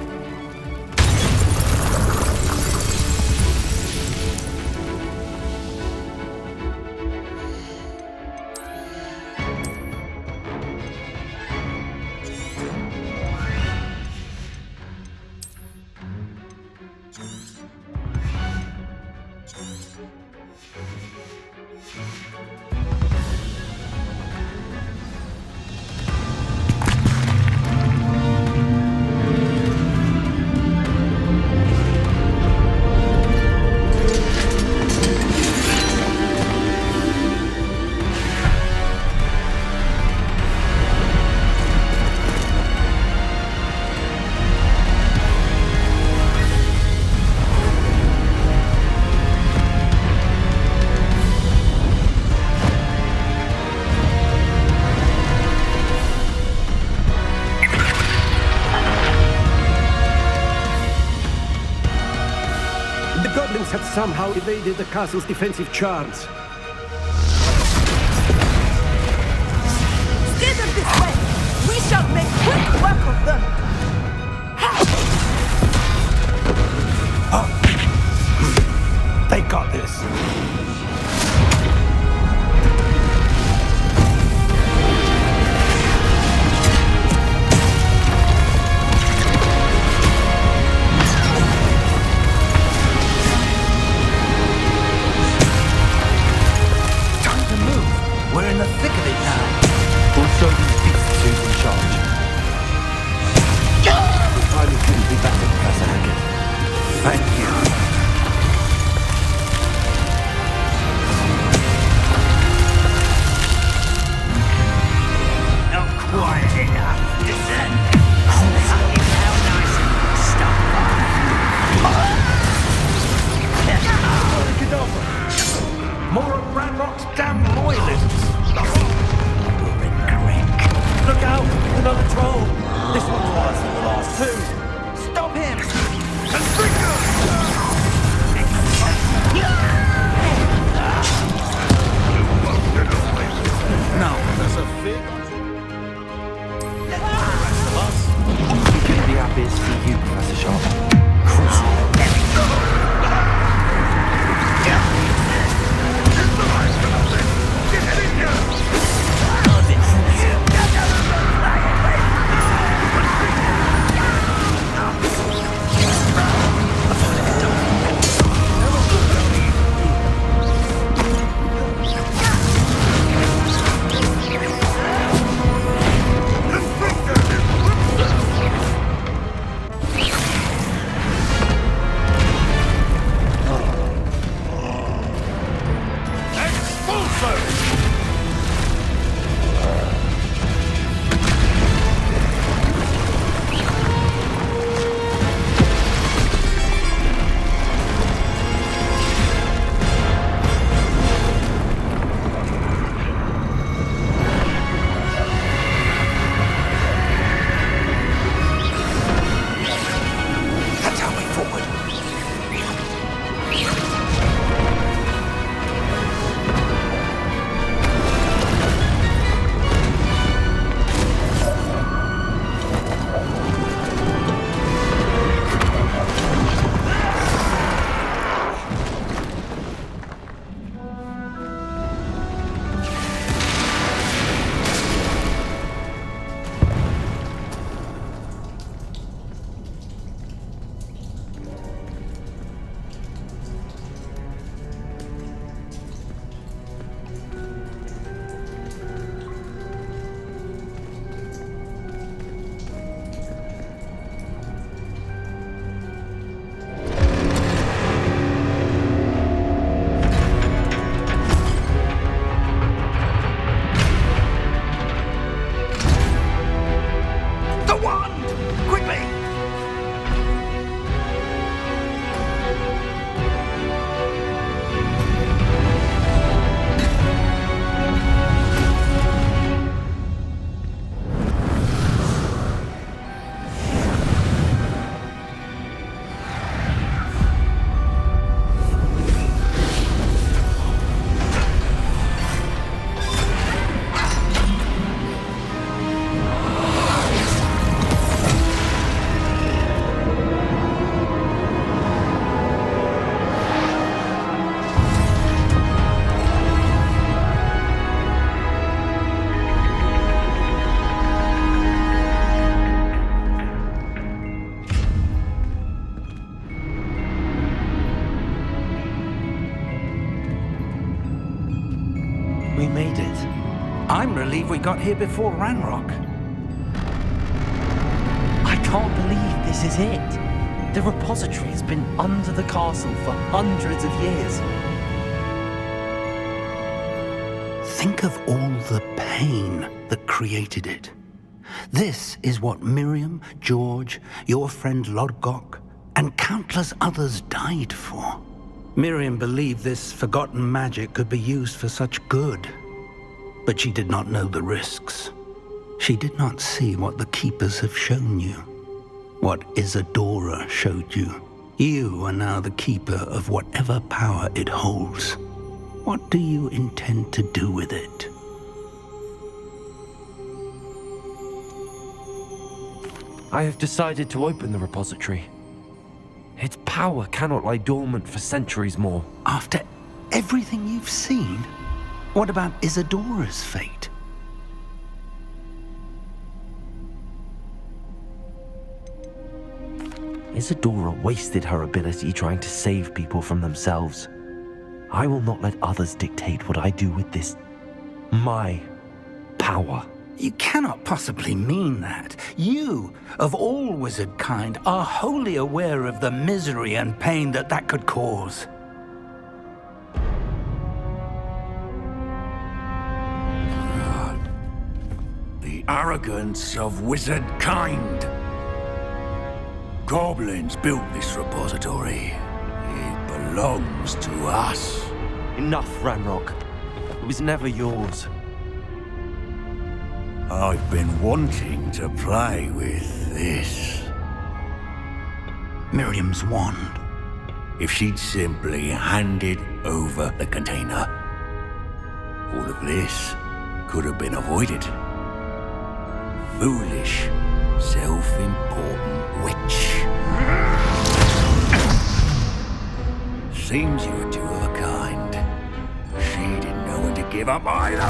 S3: Have somehow evaded the castle's defensive charms.
S5: Steer them this way! We shall make quick work of them!
S2: They got this.
S1: So
S2: Thank you.
S13: Not quite enough. Descend. How nice of you to stop by.
S2: More of Ranrock's damn loyalists.
S1: Look out! Another troll! This one's worse than the last two!
S2: Stop him!
S1: No, there's a fig. The rest of us. You couldn't be happy to see you, Professor Sharp. We made it.
S2: I'm relieved we got here before Ranrok.
S1: I can't believe this is it. The repository has been under the castle for hundreds of years.
S2: Think of all the pain that created it. This is what Miriam, George, your friend Lodgok, and countless others died for. Miriam believed this forgotten magic could be used for such good, but she did not know the risks. She did not see what the Keepers have shown you, what Isadora showed you. You are now the Keeper of whatever power it holds. What do you intend to do with it?
S1: I have decided to open the repository. Its power cannot lie dormant for centuries more.
S2: After everything you've seen, what about Isadora's fate?
S1: Isadora wasted her ability trying to save people from themselves. I will not let others dictate what I do with this. My power.
S2: You cannot possibly mean that. You, of all wizard kind, are wholly aware of the misery and pain that that could cause.
S6: The arrogance of wizard kind. Goblins built this repository. It belongs to us.
S1: Enough, Ranrok. It was never yours.
S6: I've been wanting to play with this.
S2: Miriam's wand.
S6: If she'd simply handed over the container, all of this could have been avoided. Foolish, self-important witch. Seems you were two of a kind. She didn't know when to give up either.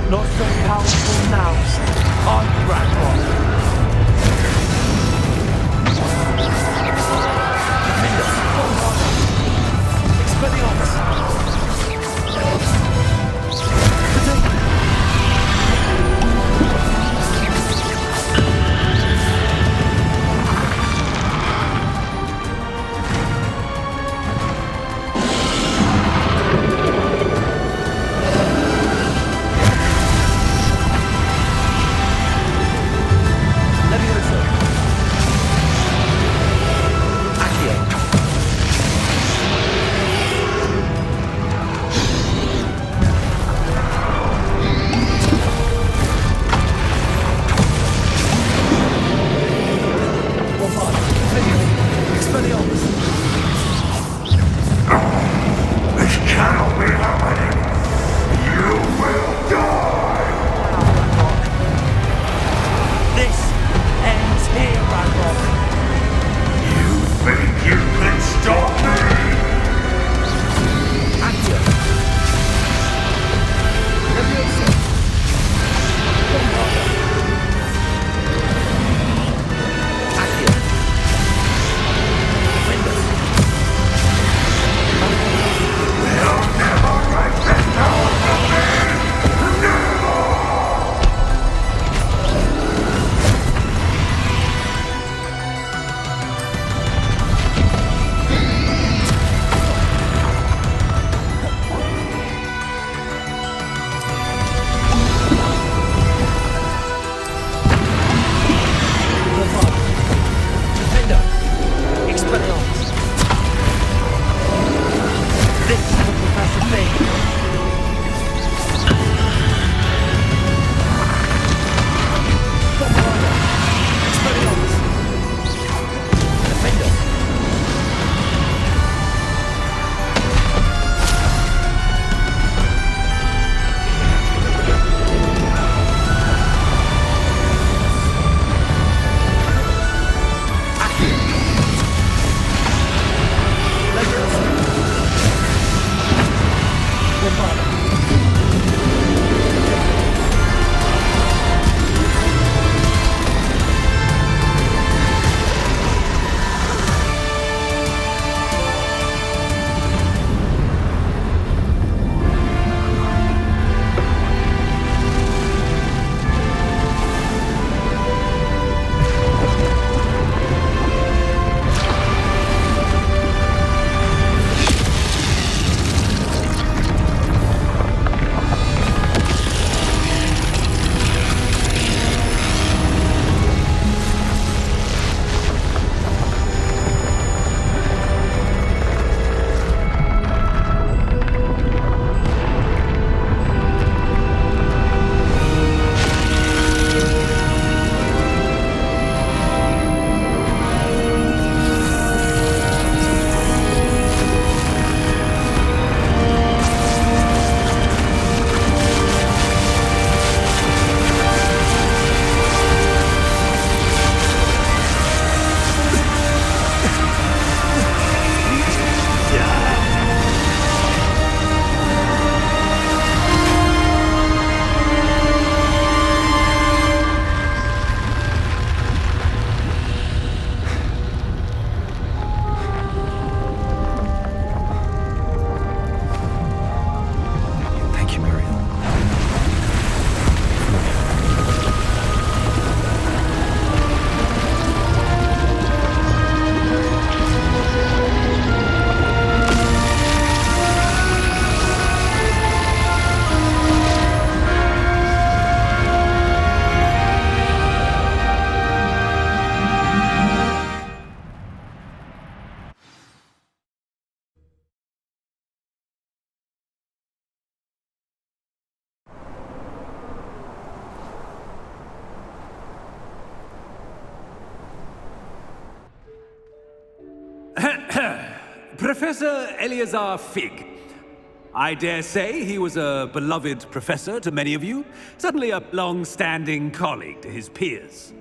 S1: Not so powerful now, are you, Ranrok?
S16: Professor Eleazar Fig. I dare say he was a beloved professor to many of you, certainly a long-standing colleague to his peers.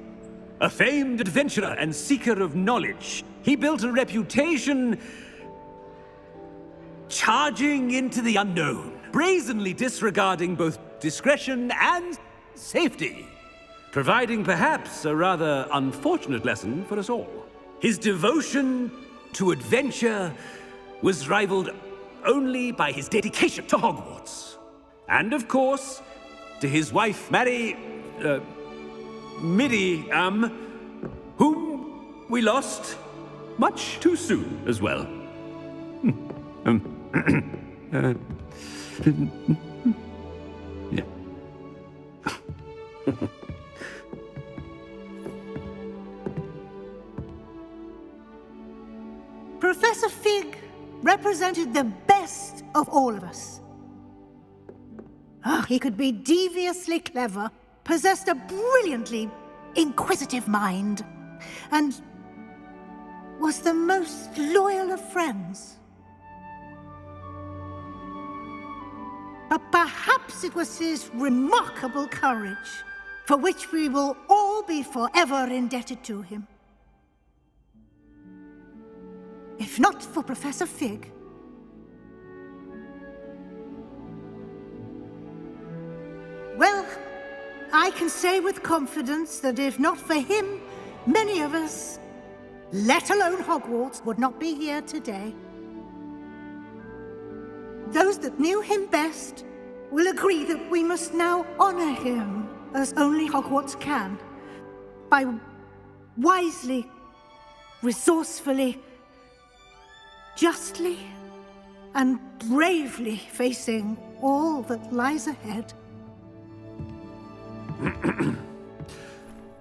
S16: A famed adventurer and seeker of knowledge, he built a reputation charging into the unknown, brazenly disregarding both discretion and safety, providing perhaps a rather unfortunate lesson for us all. His devotion to adventure was rivaled only by his dedication to Hogwarts. And of course, to his wife, Middy, whom we lost much too soon as well. Yeah.
S17: Professor Fig represented the best of all of us. He could be deviously clever, possessed a brilliantly inquisitive mind, and was the most loyal of friends. But perhaps it was his remarkable courage, for which we will all be forever indebted to him. If not for Professor Fig, well, I can say with confidence that if not for him, many of us, let alone Hogwarts, would not be here today. Those that knew him best will agree that we must now honor him as only Hogwarts can, by wisely, resourcefully, justly, and bravely facing all that lies ahead.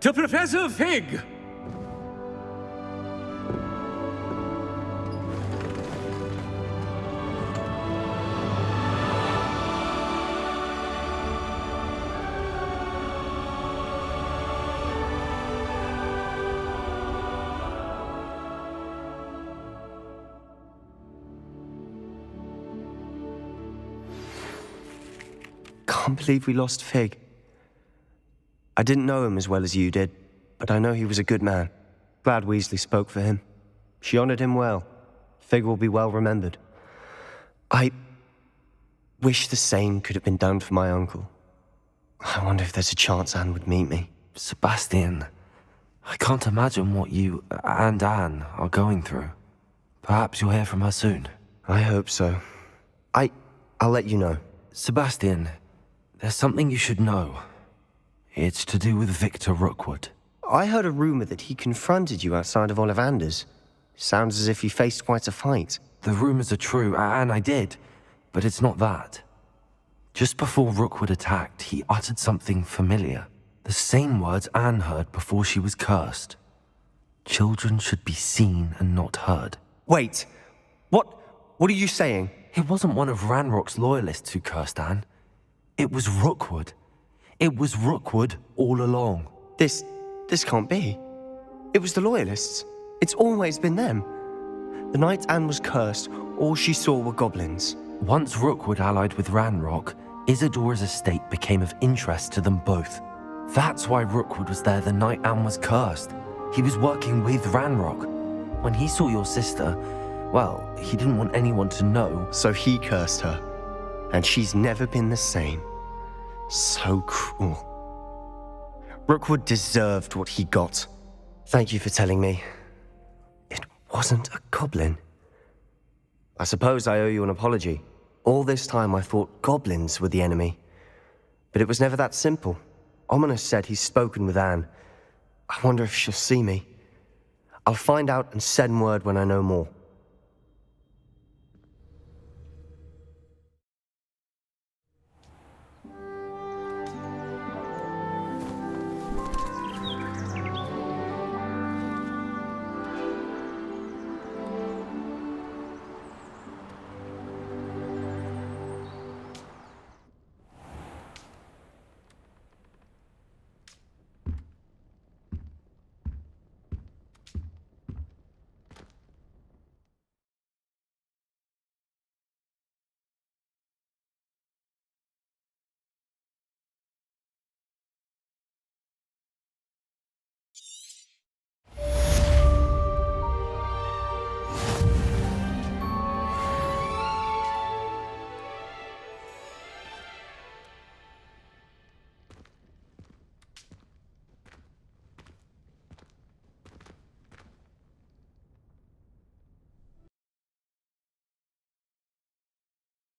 S16: To Professor Fig!
S9: Can't believe we lost Fig. I didn't know him as well as you did, but I know he was a good man. Glad Weasley spoke for him. She honored him well. Fig will be well remembered. I wish the same could have been done for my uncle. I wonder if there's a chance Anne would meet me.
S1: Sebastian, I can't imagine what you and Anne are going through. Perhaps you'll hear from her soon.
S9: I hope so. I'll let you know.
S1: Sebastian, there's something you should know. It's to do with Victor Rookwood.
S9: I heard a rumor that he confronted you outside of Ollivander's. Sounds as if you faced quite a fight.
S1: The rumors are true, and I did, but it's not that. Just before Rookwood attacked, he uttered something familiar. The same words Anne heard before she was cursed. Children should be seen and not heard.
S9: Wait, what are you saying?
S1: It wasn't one of Ranrok's loyalists who cursed Anne. It was Rookwood. It was Rookwood all along.
S9: This can't be. It was the Loyalists. It's always been them. The night Anne was cursed, all she saw were goblins.
S1: Once Rookwood allied with Ranrok, Isadora's estate became of interest to them both. That's why Rookwood was there the night Anne was cursed. He was working with Ranrok. When he saw your sister, well, he didn't want anyone to know.
S9: So he cursed her. And she's never been the same. So cruel. Rookwood deserved what he got. Thank you for telling me. It wasn't a goblin. I suppose I owe you an apology. All this time I thought goblins were the enemy. But it was never that simple. Ominous said he's spoken with Anne. I wonder if she'll see me. I'll find out and send word when I know more.